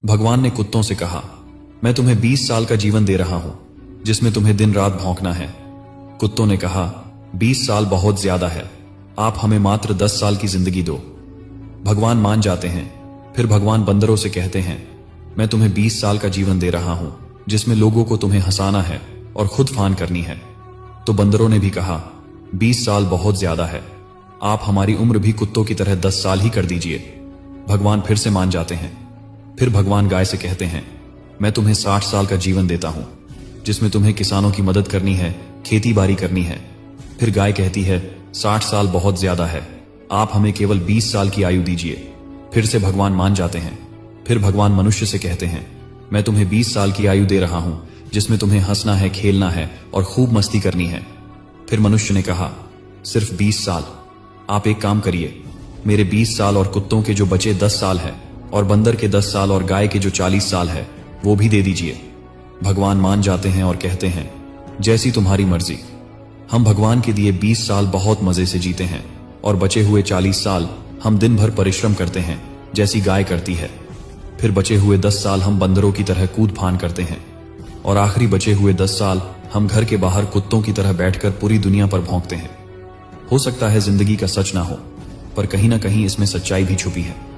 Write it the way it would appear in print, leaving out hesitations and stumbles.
भगवान ने कुत्तों से कहा, मैं तुम्हें 20 साल का जीवन दे रहा हूं जिसमें तुम्हें दिन रात भौंकना है। कुत्तों ने कहा, 20 साल बहुत ज्यादा है, आप हमें मात्र 10 साल की जिंदगी दो। भगवान मान जाते हैं। फिर भगवान बंदरों से कहते हैं, मैं तुम्हें 20 साल का जीवन दे रहा हूं जिसमें लोगों को तुम्हें हंसाना है और खुद फान करनी है। तो बंदरों ने भी कहा, 20 साल बहुत ज्यादा है, आप हमारी उम्र भी कुत्तों की तरह 10 साल ही कर दीजिए। भगवान फिर से मान जाते हैं। फिर भगवान गाय से कहते हैं, मैं तुम्हें 60 साल का जीवन देता हूं जिसमें तुम्हें किसानों की मदद करनी है, खेती बाड़ी करनी है। फिर गाय कहती है, 60 साल बहुत ज्यादा है, आप हमें केवल 20 साल की आयु दीजिए। फिर से भगवान मान जाते हैं। फिर भगवान मनुष्य से कहते हैं, मैं तुम्हें 20 साल की आयु दे रहा हूं जिसमें तुम्हें हंसना है, खेलना है और खूब मस्ती करनी है। फिर मनुष्य ने कहा, सिर्फ 20 साल। आप एक काम करिए, मेरे 20 साल और कुत्तों के जो बचे 10 साल है और बंदर के 10 साल और गाय के जो 40 साल है वो भी दे दीजिए। भगवान मान जाते हैं और कहते हैं, जैसी तुम्हारी मर्जी। हम भगवान के दिए 20 साल बहुत मजे से जीते हैं और बचे हुए 40 साल हम दिन भर परिश्रम करते हैं जैसी गाय करती है। फिर बचे हुए 10 साल हम बंदरों की तरह कूद फान करते हैं और आखिरी बचे हुए 10 साल हम घर के बाहर कुत्तों की तरह बैठकर पूरी दुनिया पर भौंकते हैं। हो सकता है जिंदगी का सच ना हो, पर कहीं ना कहीं इसमें सच्चाई भी छुपी है।